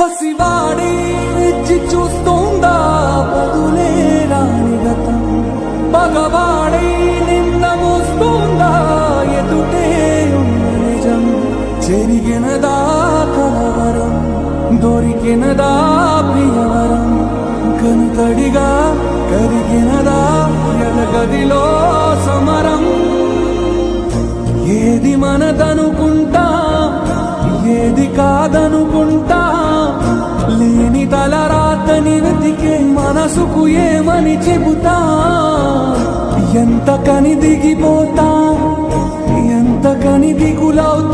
పసివాడి వెచ్చి చూస్తోందా బదులే రాని గతం, పగవాడై నిన్న మోస్తోందా ఎదుటే ఉన్న నిజం. చెరిగినదా కలవరం, దొరికినదా ప్రియవరం, కనుతడిగా కరిగినదా ఎదగదిలో సమరం. ఏది మనదనుకుంటా, ఏది కాదనుకుంటా, లేని తలరాతని వెతికే మనసుకు ఏమని చెబుతా. ఎంత కని దిగిపోతా, ఎంత కని దిగులవుతా.